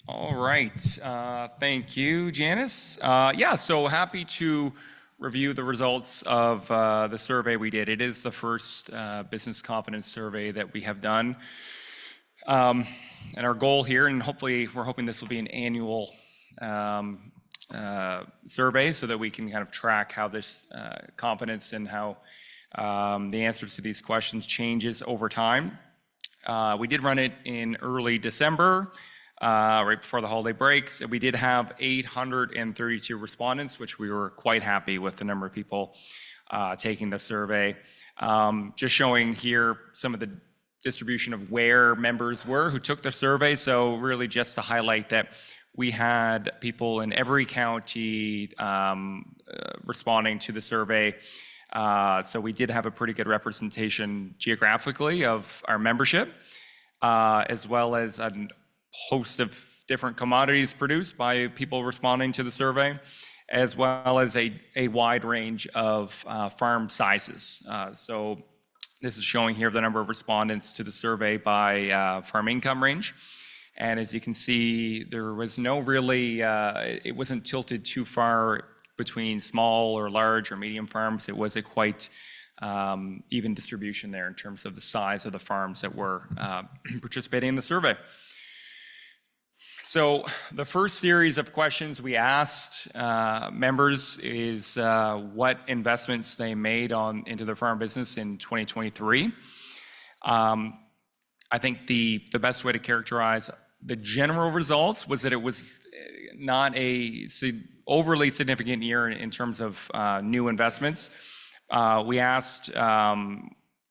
All right. Thank you, Janice. Yeah, so happy to review the results of the survey we did. It is the first business confidence survey that we have done. And our goal here, and hopefully we're hoping this will be an annual survey so that we can kind of track how this confidence and how the answers to these questions changes over time. We did run it in early December, right before the holiday breaks. We did have 832 respondents, which we were quite happy with the number of people taking the survey. Just showing here some of the distribution of where members were who took the survey. So really just to highlight that we had people in every county responding to the survey. So we did have a pretty good representation geographically of our membership, as well as a host of different commodities produced by people responding to the survey, as well as a wide range of farm sizes. So this is showing here the number of respondents to the survey by farm income range. And as you can see, there was no really, it wasn't tilted too far between small or large or medium farms. It was a quite even distribution there in terms of the size of the farms that were participating in the survey. So the first series of questions we asked members is what investments they made into their farm business in 2023. I think the best way to characterize the general results was that it was not a overly significant year in terms of new investments. We asked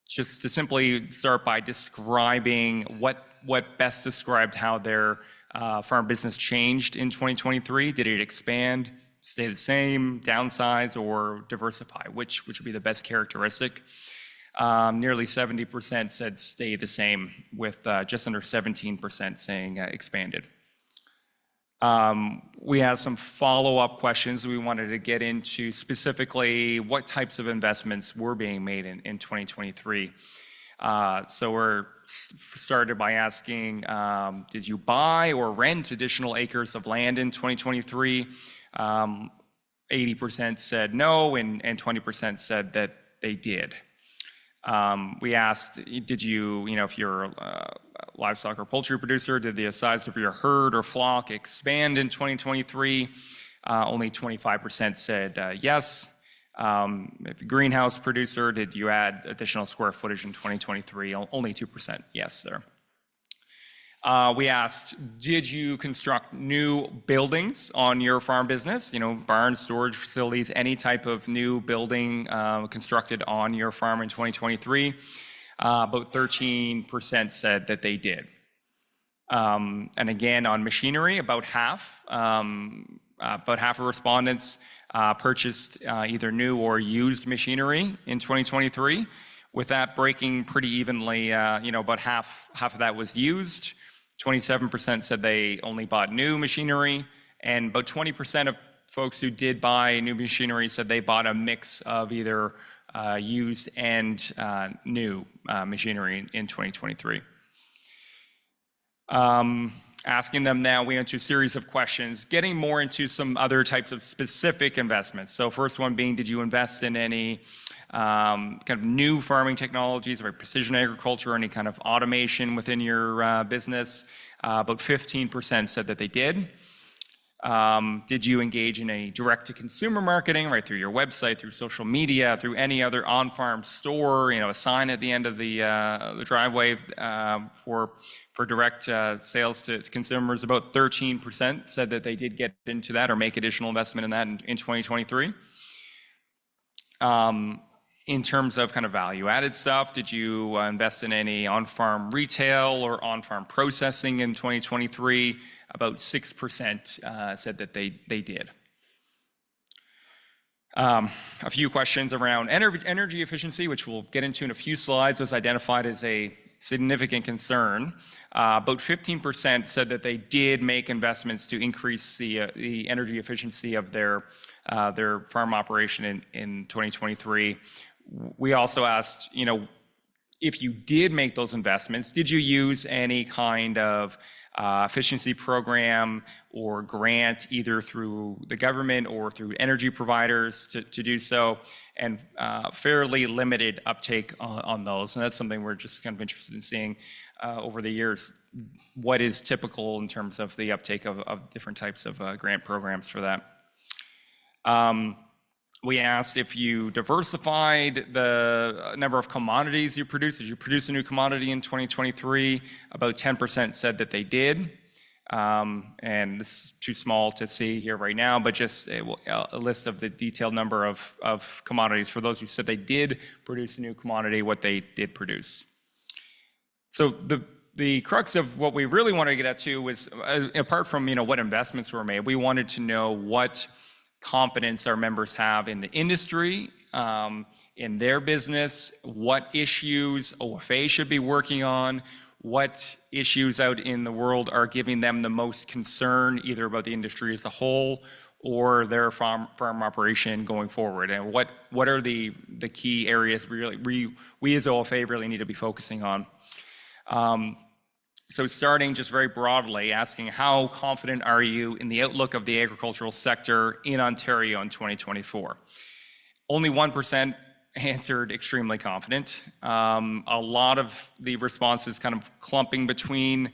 just to simply start by describing what best described how their farm business changed in 2023. Did it expand, stay the same, downsize, or diversify? Which would be the best characteristic? Nearly 70% said stay the same, with just under 17% saying expanded. We asked some follow-up questions. We wanted to get into specifically what types of investments were being made in 2023. So we're started by asking, did you buy or rent additional acres of land in 2023? 80% said no, and 20% said that they did. We asked, did you, if you're a livestock or poultry producer, did the size of your herd or flock expand in 2023? Only 25% said yes. If you're a greenhouse producer, did you add additional square footage in 2023? Only 2% yes there. We asked, did you construct new buildings on your farm business? Barns, storage facilities, any type of new building constructed on your farm in 2023? About 13% said that they did. And again, on machinery, about half of respondents purchased either new or used machinery in 2023, with that breaking pretty evenly. About half of that was used. 27% said they only bought new machinery, and about 20% of folks who did buy new machinery said they bought a mix of either used and new machinery in 2023. Asking them now, we went to a series of questions, getting more into some other types of specific investments. So first one being, did you invest in any kind of new farming technologies, or precision agriculture, any kind of automation within your business? About 15% said that they did. Did you engage in a direct-to-consumer marketing, right, through your website, through social media, through any other on-farm store, a sign at the end of the driveway for direct sales to consumers? About 13% said that they did get into that or make additional investment in that in 2023. In terms of kind of value-added stuff, did you invest in any on-farm retail or on-farm processing in 2023? About 6% said that they did. A few questions around energy efficiency, which we'll get into in a few slides, was identified as a significant concern. About 15% said that they did make investments to increase the energy efficiency of their farm operation in 2023. We also asked, if you did make those investments, did you use any kind of efficiency program or grant, either through the government or through energy providers to do so? And fairly limited uptake on those. And that's something we're just kind of interested in seeing over the years. What is typical in terms of the uptake of different types of grant programs for that? We asked if you diversified the number of commodities you produce. Did you produce a new commodity in 2023? About 10% said that they did. And this is too small to see here right now, but just a list of the detailed number of commodities for those who said they did produce a new commodity, what they did produce. So the crux of what we really wanted to get at too was, apart from what investments were made, we wanted to know what confidence our members have in the industry, in their business, what issues OFA should be working on, what issues out in the world are giving them the most concern, either about the industry as a whole or their farm operation going forward, and what are the key areas we as OFA really need to be focusing on. So starting just very broadly, asking how confident are you in the outlook of the agricultural sector in Ontario in 2024? Only 1% answered extremely confident. A lot of the responses kind of clumping between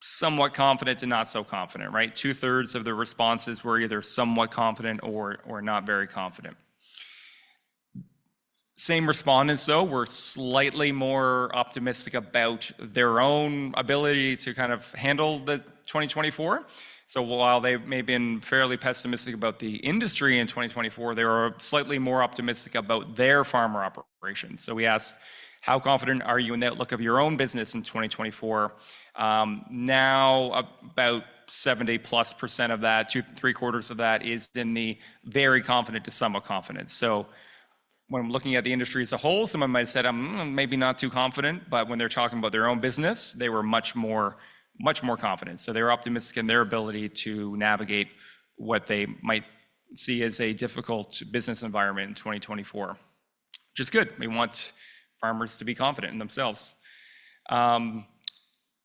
somewhat confident and not so confident, right? 2/3 of the responses were either somewhat confident or not very confident. Same respondents, though, were slightly more optimistic about their own ability to kind of handle the 2024. So while they may have been fairly pessimistic about the industry in 2024, they were slightly more optimistic about their farmer operations. So we asked, how confident are you in the outlook of your own business in 2024? Now about 70+% of that, 3/4 of that, is in the very confident to somewhat confident. So when I'm looking at the industry as a whole, someone might have said, I'm maybe not too confident, but when they're talking about their own business, they were much more confident. So they were optimistic in their ability to navigate what they might see as a difficult business environment in 2024, which is good. We want farmers to be confident in themselves.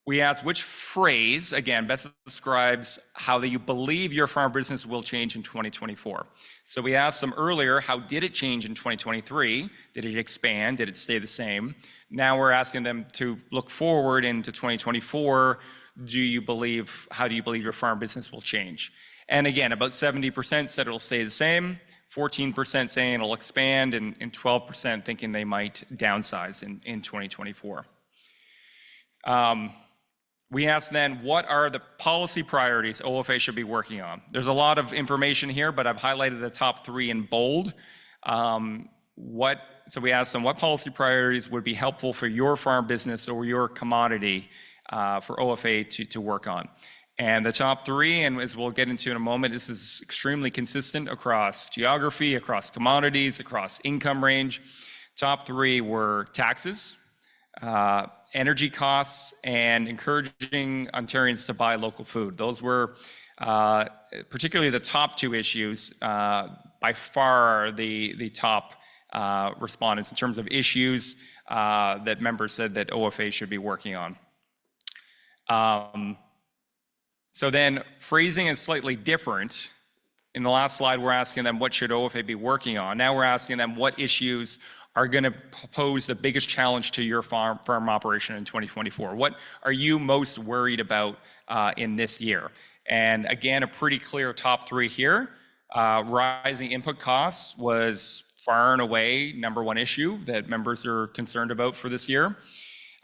We asked which phrase, again, best describes how you believe your farm business will change in 2024. So we asked them earlier, how did it change in 2023? Did it expand? Did it stay the same? Now we're asking them to look forward into 2024. How do you believe your farm business will change? And again, about 70% said it'll stay the same, 14% saying it'll expand, and 12% thinking they might downsize in 2024. We asked then, what are the policy priorities OFA should be working on? There's a lot of information here, but I've highlighted the top 3 in bold. So we asked them, what policy priorities would be helpful for your farm business or your commodity for OFA to work on? And the top 3, and as we'll get into in a moment, this is extremely consistent across geography, across commodities, across income range. Top 3 were taxes, energy costs, and encouraging Ontarians to buy local food. Those were particularly the top 2 issues, by far the top respondents in terms of issues that members said that OFA should be working on. So then phrasing is slightly different. In the last slide, we're asking them, what should OFA be working on? Now we're asking them, what issues are going to pose the biggest challenge to your farm operation in 2024? What are you most worried about in this year? And again, a pretty clear top 3 here. Rising input costs was far and away #1 issue that members are concerned about for this year.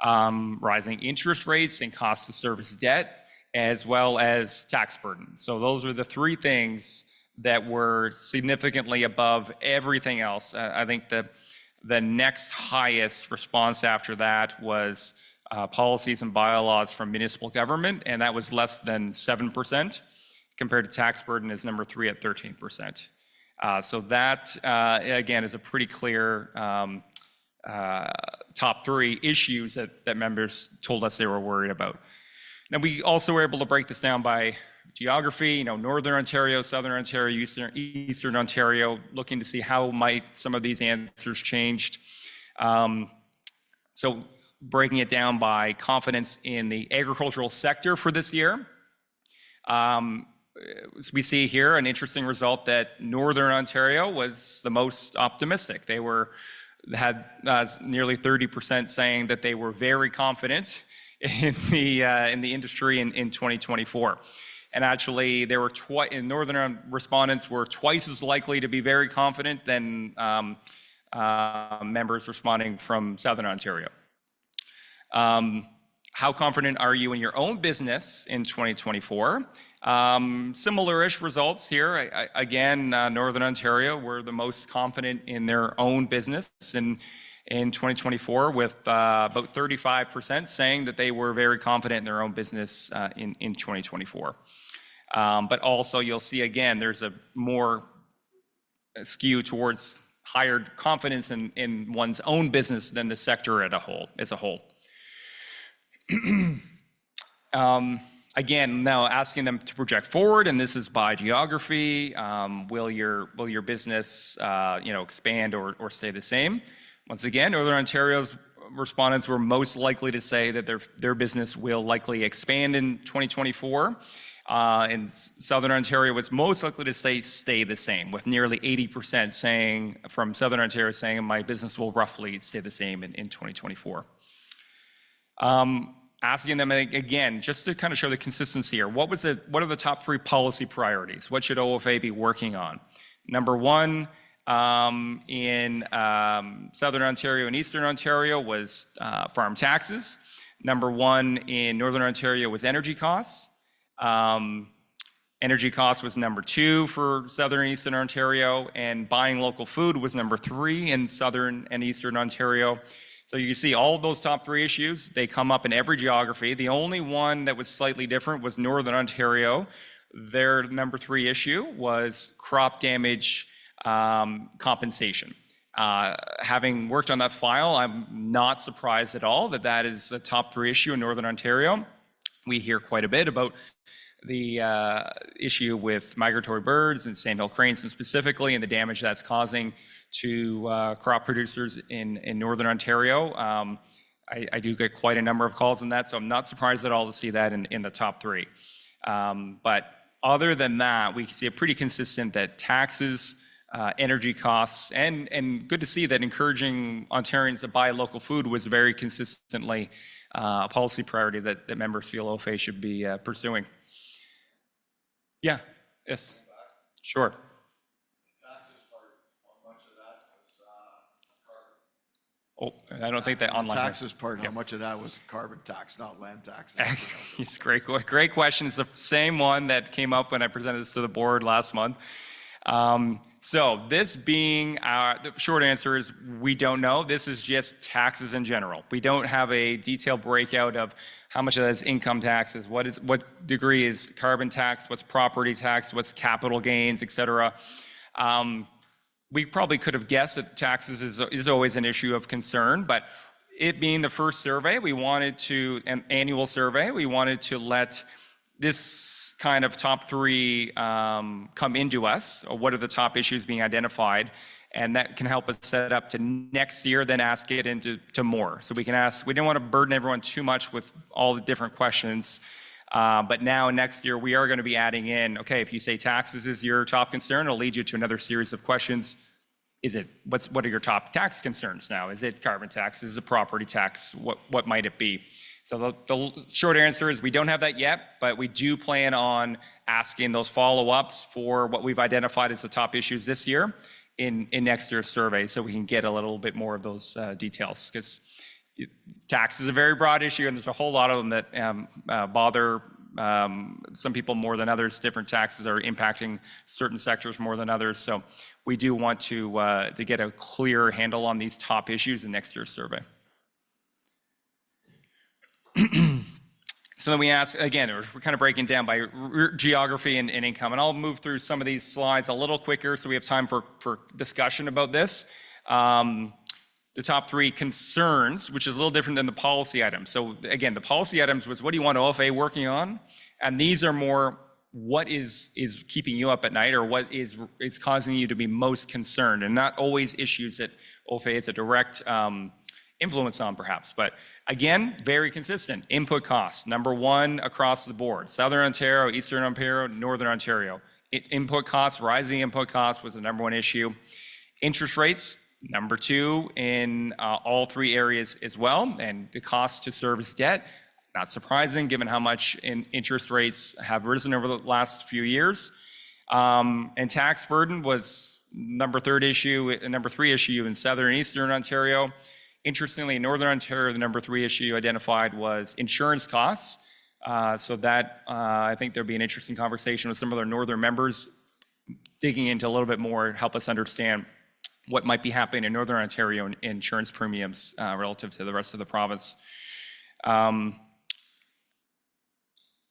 Rising interest rates and cost to service debt, as well as tax burden. So those are the 3 things that were significantly above everything else. I think the next highest response after that was policies and bylaws from municipal government, and that was less than 7%, compared to tax burden is #3 at 13%. So that, again, is a pretty clear top 3 issues that members told us they were worried about. Now, we also were able to break this down by geography, Northern Ontario, Southern Ontario, Eastern Ontario, looking to see how might some of these answers changed. So breaking it down by confidence in the agricultural sector for this year, we see here an interesting result that Northern Ontario was the most optimistic. They had nearly 30% saying that they were very confident in the industry in 2024. And actually, there were Northern respondents were twice as likely to be very confident than members responding from Southern Ontario. How confident are you in your own business in 2024? Similar-ish results here. Again, Northern Ontario were the most confident in their own business in 2024, with about 35% saying that they were very confident in their own business in 2024. But also, you'll see again, there's a more skew towards higher confidence in one's own business than the sector as a whole. Again, now asking them to project forward, and this is by geography. Will your business expand or stay the same? Once again, Northern Ontario's respondents were most likely to say that their business will likely expand in 2024. And Southern Ontario was most likely to stay the same, with nearly 80% from Southern Ontario saying my business will roughly stay the same in 2024. Asking them again, just to kind of show the consistency here, what are the top 3 policy priorities? What should OFA be working on? Number 1, in Southern Ontario and Eastern Ontario was farm taxes. Number 1 in Northern Ontario was energy costs. Energy costs was number 2 for Southern and Eastern Ontario, and buying local food was number 3 in Southern and Eastern Ontario. So you can see all of those top 3 issues, they come up in every geography. The only one that was slightly different was Northern Ontario. Their number 3 issue was crop damage compensation. Having worked on that file, I'm not surprised at all that is a top 3 issue in Northern Ontario. We hear quite a bit about the issue with migratory birds and sandhill cranes specifically, and the damage that's causing to crop producers in Northern Ontario. I do get quite a number of calls on that, so I'm not surprised at all to see that in the top 3. But other than that, we see a pretty consistent that taxes, energy costs, and good to see that encouraging Ontarians to buy local food was very consistently a policy priority that members feel OFA should be pursuing. Yeah, yes, sure. Oh, I don't think that online. Taxes part, how much of that was carbon tax, not land tax? It's great question. It's the same one that came up when I presented this to the board last month. So this being the short answer is we don't know. This is just taxes in general. We don't have a detailed breakout of how much of that is income taxes, what degree is carbon tax, what's property tax, what's capital gains, et cetera. We probably could have guessed that taxes is always an issue of concern, but it being the first survey, an annual survey, we wanted to let this kind of top 3 come into us, or what are the top issues being identified, and that can help us set up to next year, then ask it into more. So we didn't want to burden everyone too much with all the different questions. But now next year, we are going to be adding in, okay, if you say taxes is your top concern, it'll lead you to another series of questions. What are your top tax concerns now? Is it carbon tax? Is it property tax? What might it be? So the short answer is we don't have that yet, but we do plan on asking those follow-ups for what we've identified as the top issues this year in next year's survey, so we can get a little bit more of those details, because tax is a very broad issue, and there's a whole lot of them that bother some people more than others. Different taxes are impacting certain sectors more than others. So we do want to get a clear handle on these top issues in next year's survey. So then we ask, again, we're kind of breaking down by geography and income. And I'll move through some of these slides a little quicker so we have time for discussion about this. The top 3 concerns, which is a little different than the policy items. So again, the policy items was what do you want OFA working on? And these are more what is keeping you up at night, or what is causing you to be most concerned, and not always issues that OFA has a direct influence on perhaps. But again, very consistent. Input costs, number one across the board. Southern Ontario, Eastern Ontario, Northern Ontario. Input costs, rising input costs was the number one issue. Interest rates, number two in all three areas as well. And the cost to service debt, not surprising given how much interest rates have risen over the last few years. And tax burden was number three issue in Southern and Eastern Ontario. Interestingly, in Northern Ontario, the number three issue identified was insurance costs. So that, I think there'll be an interesting conversation with some of our Northern members digging into a little bit more, help us understand what might be happening in Northern Ontario in insurance premiums relative to the rest of the province.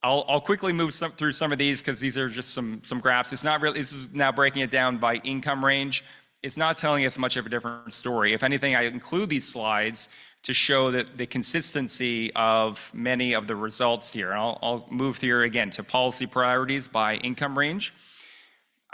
I'll quickly move through some of these because these are just some graphs. It's not really, this is now breaking it down by income range. It's not telling us much of a different story. If anything, I include these slides to show that the consistency of many of the results here. And I'll move here again to policy priorities by income range.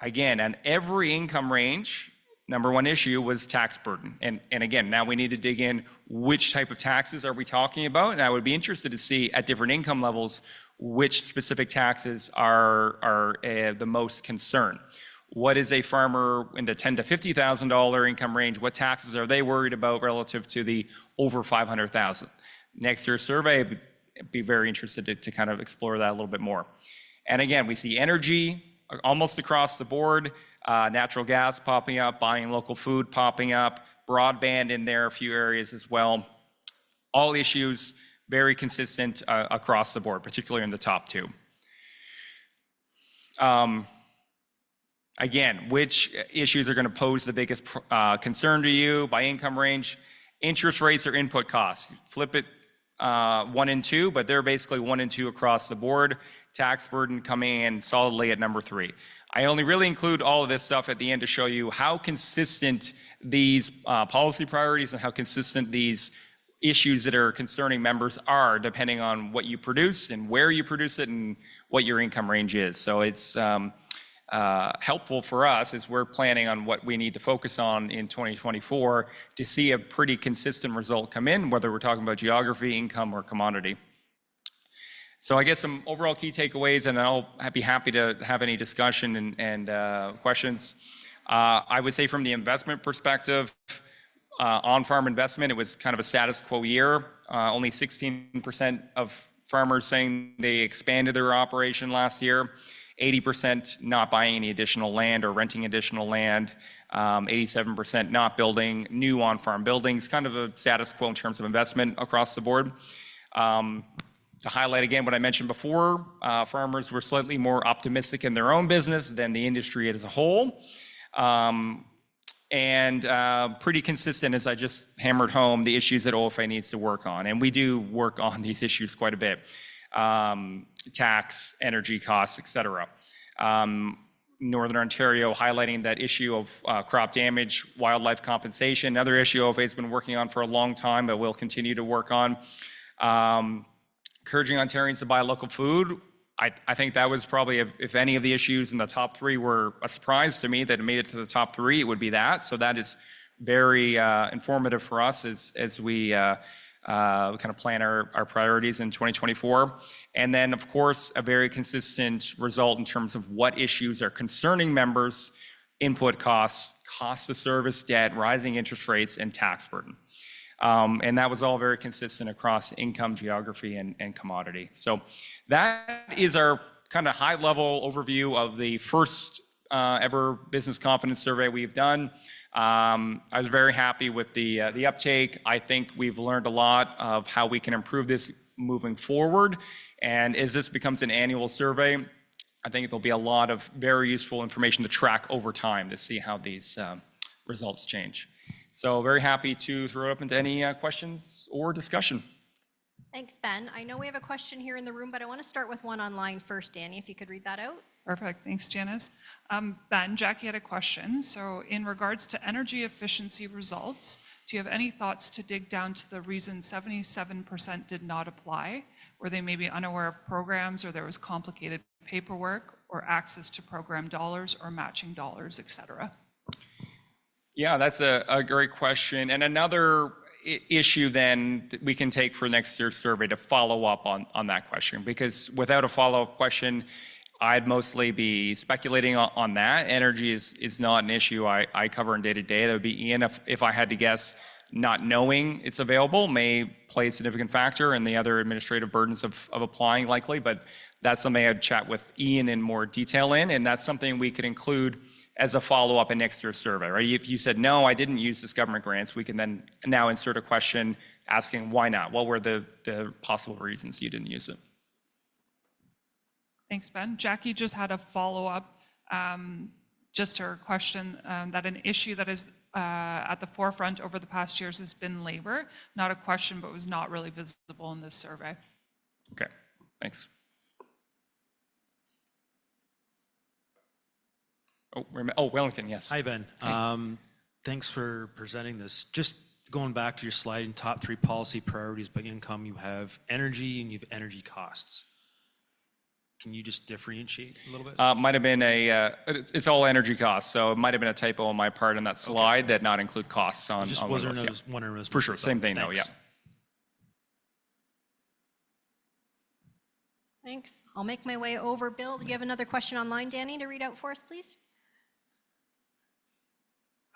Again, on every income range, number one issue was tax burden. And again, now we need to dig in which type of taxes are we talking about? And I would be interested to see at different income levels which specific taxes are the most concern. What is a farmer in the $10,000 to $50,000 income range? What taxes are they worried about relative to the over $500,000? Next year's survey, I'd be very interested to kind of explore that a little bit more. And again, we see energy almost across the board, natural gas popping up, buying local food popping up, broadband in there, a few areas as well. All issues very consistent across the board, particularly in the top two. Again, which issues are going to pose the biggest concern to you by income range? Interest rates or input costs. Flip it 1 and 2, but they're basically 1 and 2 across the board. Tax burden coming in solidly at number 3. I only really include all of this stuff at the end to show you how consistent these policy priorities and how consistent these issues that are concerning members are, depending on what you produce and where you produce it and what your income range is. So it's helpful for us as we're planning on what we need to focus on in 2024 to see a pretty consistent result come in, whether we're talking about geography, income, or commodity. So I guess some overall key takeaways, and then I'll be happy to have any discussion and questions. I would say from the investment perspective, on-farm investment, it was kind of a status quo year. Only 16% of farmers saying they expanded their operation last year. 80% not buying any additional land or renting additional land. 87% not building new on-farm buildings. Kind of a status quo in terms of investment across the board. To highlight again what I mentioned before, farmers were slightly more optimistic in their own business than the industry as a whole. And pretty consistent, as I just hammered home, the issues that OFA needs to work on. And we do work on these issues quite a bit. Tax, energy costs, et cetera. Northern Ontario highlighting that issue of crop damage, wildlife compensation, another issue OFA has been working on for a long time, but we'll continue to work on. Encouraging Ontarians to buy local food. I think that was probably, if any of the issues in the top 3 were a surprise to me that it made it to the top 3, it would be that. So that is very informative for us as we kind of plan our priorities in 2024. And then, of course, a very consistent result in terms of what issues are concerning members: input costs, cost of service debt, rising interest rates, and tax burden. And that was all very consistent across income, geography, and commodity. So that is our kind of high-level overview of the first ever business confidence survey we've done. I was very happy with the uptake. I think we've learned a lot of how we can improve this moving forward. And as this becomes an annual survey, I think there'll be a lot of very useful information to track over time to see how these results change. So very happy to throw it up into any questions or discussion. Thanks, Ben. I know we have a question here in the room, but I want to start with one online first. Danny, if you could read that out. Perfect. Thanks, Janice. Ben, Jackie had a question. So in regards to energy efficiency results, do you have any thoughts to dig down to the reason 77% did not apply? Were they maybe unaware of programs, or there was complicated paperwork or access to program dollars or matching dollars, et cetera? Yeah, that's a great question. And another issue then we can take for next year's survey to follow up on that question, because without a follow-up question, I'd mostly be speculating on that. Energy is not an issue I cover in day-to-day. That would be Ian. If I had to guess, not knowing it's available may play a significant factor, and the other administrative burdens of applying likely, but that's something I'd chat with Ian in more detail in, and that's something we could include as a follow-up in next year's survey, right? If you said, no, I didn't use this government grants, we can then now insert a question asking why not? What were the possible reasons you didn't use it? Thanks, Ben. Jackie just had a follow-up, just to her question, that an issue that is at the forefront over the past years has been labor. Not a question, but was not really visible in this survey. Okay, thanks. Wellington, yes. Hi, Ben. Thanks for presenting this. Just going back to your slide in top 3 policy priorities by income, you have energy and you have energy costs. Can you just differentiate a little bit? Might have been it's all energy costs, so it might have been a typo on my part on that slide that not include costs on. Just on wasn't one of those, wondering. For sure, same thing though, yeah. Thanks. I'll make my way over. Bill, do you have another question online, Danny, to read out for us, please?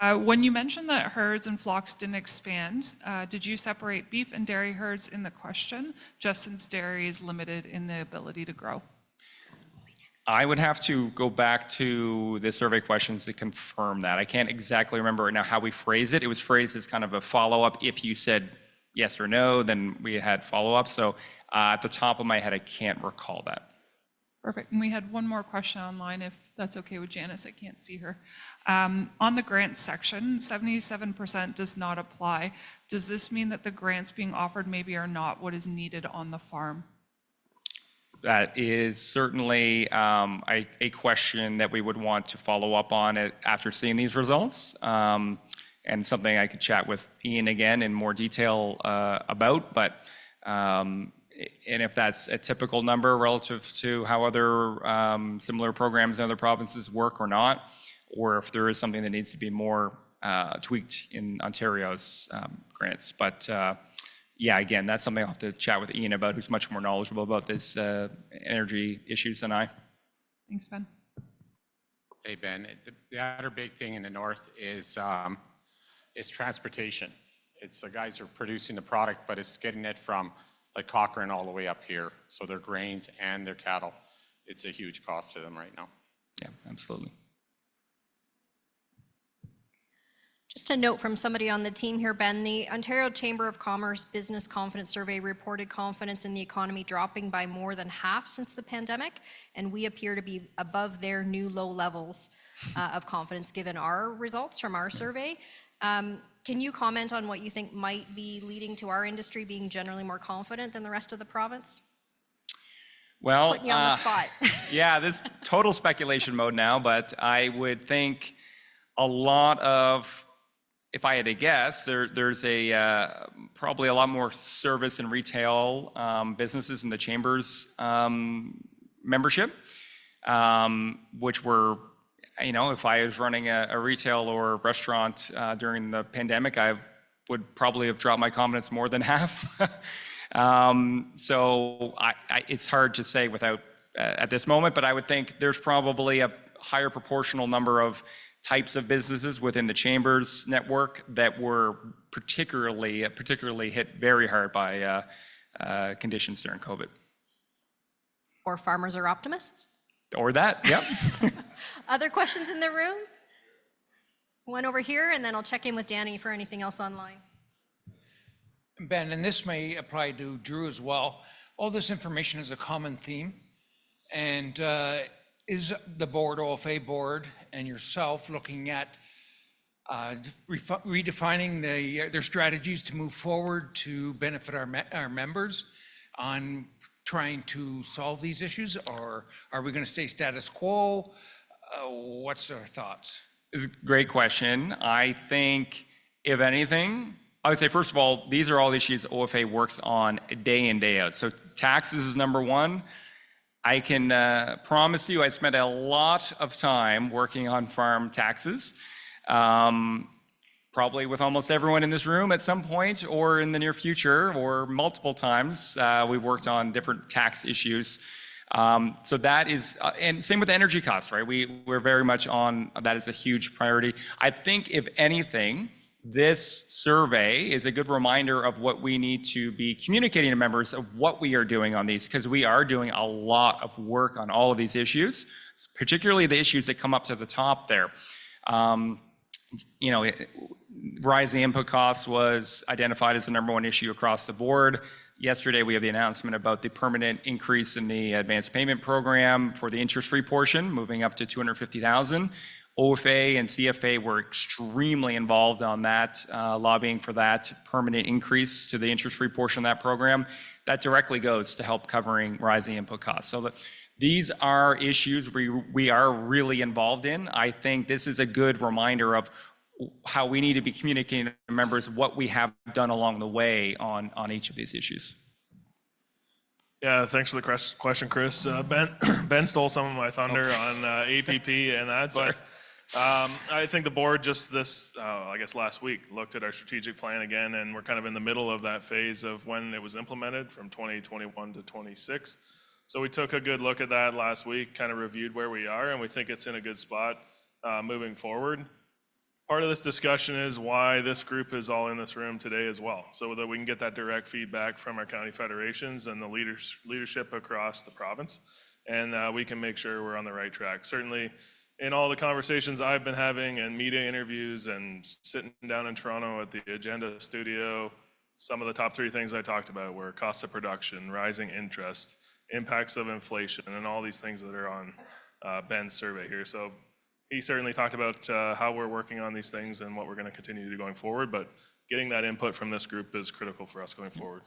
When you mentioned that herds and flocks didn't expand, did you separate beef and dairy herds in the question, just since dairy is limited in the ability to grow? I would have to go back to the survey questions to confirm that. I can't exactly remember right now how we phrased it. It was phrased as kind of a follow-up. If you said yes or no, then we had follow-up. So at the top of my head, I can't recall that. Perfect. And we had one more question online, if that's okay with Janice. I can't see her. On the grants section, 77% does not apply. Does this mean that the grants being offered maybe are not what is needed on the farm? That is certainly a question that we would want to follow up on it after seeing these results, and something I could chat with Ian again in more detail about. But and if that's a typical number relative to how other similar programs in other provinces work or not, or if there is something that needs to be more tweaked in Ontario's grants. But yeah, again, that's something I'll have to chat with Ian about, who's much more knowledgeable about this energy issues than I. Thanks, Ben. Hey, Ben. The other big thing in the north is transportation. It's the guys who are producing the product, but it's getting it from like Cochrane all the way up here. So their grains and their cattle, it's a huge cost to them right now. Yeah, absolutely. Just a note from somebody on the team here, Ben, the Ontario Chamber of Commerce Business Confidence Survey reported confidence in the economy dropping by more than half since the pandemic, and we appear to be above their new low levels of confidence given our results from our survey. Can you comment on what you think might be leading to our industry being generally more confident than the rest of the province? Well, Putting you on the spot. yeah, this total speculation mode now, but I would think a lot of, if I had to guess, there's probably a lot more service and retail businesses in the Chamber's membership, which were, if I was running a retail or restaurant during the pandemic, I would probably have dropped my confidence more than half. So it's hard to say without at this moment, but I would think there's probably a higher proportional number of types of businesses within the Chamber's network that were particularly hit very hard by conditions during COVID. Or farmers are optimists? Or that, yep. Other questions in the room? One over here, and then I'll check in with Danny for anything else online. Ben, and this may apply to Drew as well, all this information is a common theme. And is the board, OFA board, and yourself looking at redefining their strategies to move forward to benefit our members on trying to solve these issues, or are we going to stay status quo? What's our thoughts? It's a great question. I think, if anything, I would say, first of all, these are all issues OFA works on day in, day out. So taxes is number one. I can promise you I spent a lot of time working on farm taxes. probably with almost everyone in this room at some point or in the near future or multiple times. We've worked on different tax issues. So that is, and same with energy costs, right? We're very much on, that is a huge priority. I think if anything, this survey is a good reminder of what we need to be communicating to members of what we are doing on these, because we are doing a lot of work on all of these issues, particularly the issues that come up to the top there. Rising input costs was identified as the #1 issue across the board. Yesterday, we have the announcement about the permanent increase in the advanced payment program for the interest-free portion, moving up to $250,000. OFA and CFA were extremely involved on that, lobbying for that permanent increase to the interest-free portion of that program. That directly goes to help covering rising input costs. So these are issues we are really involved in. I think this is a good reminder of how we need to be communicating to members what we have done along the way on each of these issues. Yeah, thanks for the question, Chris. Ben stole some of my thunder on APP and that, but I think the board just I guess last week, looked at our strategic plan again, and we're kind of in the middle of that phase of when it was implemented from 2021 to 26. So we took a good look at that last week, kind of reviewed where we are, and we think it's in a good spot moving forward. Part of this discussion is why this group is all in this room today as well, so that we can get that direct feedback from our county federations and the leadership across the province, and we can make sure we're on the right track. Certainly, in all the conversations I've been having and media interviews and sitting down in Toronto at the Agenda studio, some of the top 3 things I talked about were cost of production, rising interest, impacts of inflation, and all these things that are on Ben's survey here. So he certainly talked about how we're working on these things and what we're going to continue to do going forward, but getting that input from this group is critical for us going forward.